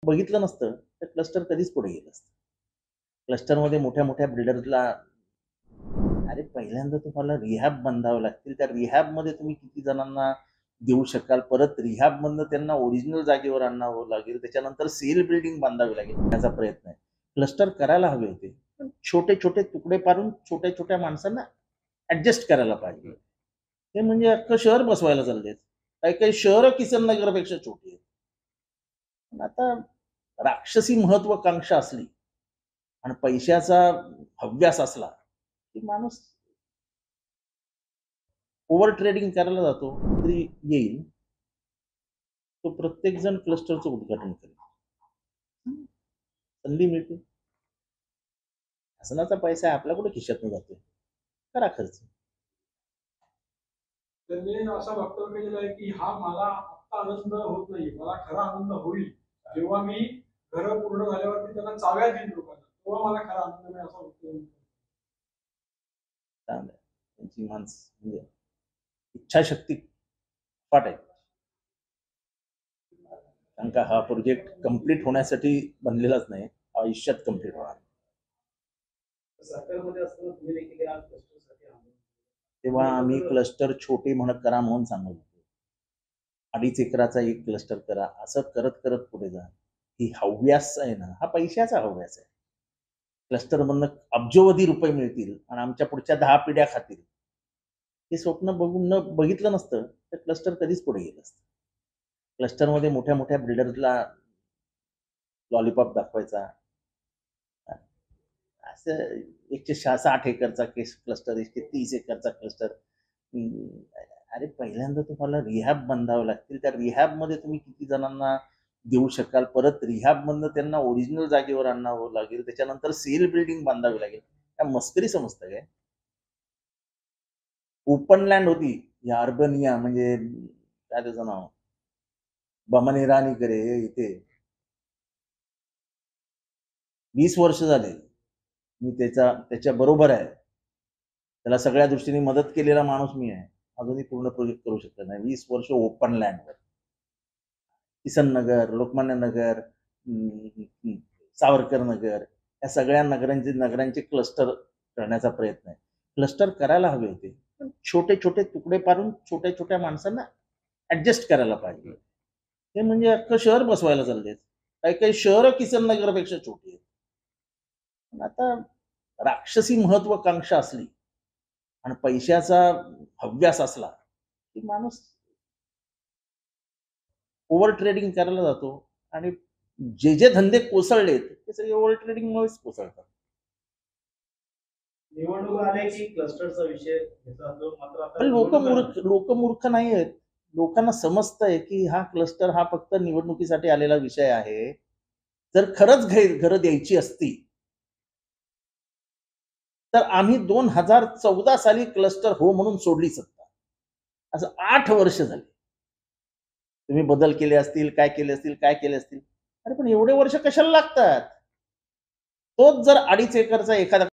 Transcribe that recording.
बघितलं नसतं तर क्लस्टर कधीच पुढे गेलं असतं. क्लस्टरमध्ये मोठ्या-मोठ्या बिल्डर्सला अरे पहिल्यांदा तुम्हाला रिहॅब बांधावे लागतील. त्या रिहॅबमध्ये तुम्ही किती जणांना देऊ शकाल? परत रिहॅबमधनं त्यांना ओरिजिनल जागेवर आणावं लागेल. त्याच्यानंतर सेल बिल्डिंग बांधावी लागेल. त्याचा प्रयत्न आहे. क्लस्टर करायला हवे होते. पण छोटे-छोटे तुकडे पाडून छोट्या-छोट्या माणसांना ॲडजस्ट करायला पाहिजे. ते म्हणजे अख्खं शहर बसवायला चाललेत. काही-काही शहरं किसन नगरपेक्षा छोटी आहेत. पण आता राक्षसी महत्वाकांक्षा असली आणि पैशाचा हव्यास असला, की माणूस ओव्हर ट्रेडिंग करायला जातो. तरी येईल, तो प्रत्येक जण क्लस्टरचं उद्घाटन करेल. संधी मिळते. शासनाचा पैसा आहे, आपला कुठे खिशातून जातोय. करा खर्च. त्यांनी असा वक्तव्य केलेलं आहे की हा मला आत्ता आनंद होत नाही, मला खरा आनंद होईल जेव्हा मी घर पूर्ण झाल्यावरती त्यांना चाव्या देईन लोकांना, तेव्हा मला खरा आनंद नाही असा वक्तव्य. चांगलं आहे. त्यांची म्हणजे इच्छाशक्ती फाट आहे. कारण का हा प्रोजेक्ट कंप्लीट होण्यासाठी बनलेलाच नाही, आयुष्यात कंप्लीट होणार. सरकारमध्ये असताना तुम्ही देखील या क्लस्टरसाठी तेव्हा आम्ही क्लस्टर छोटे म्हणत करा म्हणून सांगत होतो. 2.5 एकराचा एक क्लस्टर करा, असं करत करत पुढे जा. ही हव्यास आहे ना, हा पैशाचा हव्यास आहे. क्लस्टरमधनं अब्जोवधी रुपये मिळतील आणि आमच्या पुढच्या 10 पिढ्या खातील. हे स्वप्न बघून बघितलं नसतं तर क्लस्टर कधीच पुढे गेलं असतं. क्लस्टरमध्ये मोठ्या-मोठ्या बिल्डर्सला लॉलीपॉप दाखवायचा. असं 160 एकरचा क्लस्टर, 130 एकरचा क्लस्टर. अरे पहिल्यांदा तुम्हाला रिहॅब बांधावे लागतील. त्या रिहॅबमध्ये तुम्ही किती जणांना देऊ शकाल? परत रिहॅबमधनं त्यांना ओरिजिनल जागेवर आणावं लागेल. त्याच्यानंतर सेल बिल्डिंग बांधावी लागेल. काय मस्करी समजतं काय? ओपन लँड होती. या अर्बनिया म्हणजे काय त्याचं नाव? बमनेरानीकडे इथे 20 वर्ष झाले. मी त्याच्या बरोबर आहे. त्याला सगळ्या दृष्टीने मदत केलेला माणूस मी आहे. अजूनही पूर्ण प्रोजेक्ट करू शकत नाही. 20 वर्ष ओपन लँडवर. किसन नगर, लोकमान्य नगर, सावरकर नगर या सगळ्या नगरांचे क्लस्टर करण्याचा प्रयत्न आहे. क्लस्टर करायला हवे होते. पण छोटे-छोटे तुकडे पाडून छोट्या-छोट्या माणसांना ॲडजस्ट करायला पाहिजे. ते म्हणजे अख्खं शहर बसवायला चाललेत. काही-काही शहरं किसन नगरपेक्षा छोटी आहेत. पण आता राक्षसी महत्वाकांक्षा असली आणि पैशाचा हव्यास असला, की माणूस ओव्हर ट्रेडिंग करायला जातो आणि जे धंदे कोसळलेत ते सगळे ओव्हर ट्रेडिंगमुळेच कोसळतात. निवडणूक आले की क्लस्टरचा विषय घेतला जातो, मात्र पण आता निवडणूक लोक मूर्ख नाही आहेत. लोकांना समजतंय की हा क्लस्टर हा फक्त निवडणुकीसाठी आलेला विषय आहे. जर खरंच घरं द्यायची असती, तर आम्ही 2014 साली क्लस्टर हो म्हणून सोडली सत्ता. असं 8 वर्ष झाली. तुम्ही बदल केले असतील, काय केले असतील, काय केले असतील. अरे पण एवढे वर्ष कशाला लागतात? तोच जर 2.5 एकरचा एखादा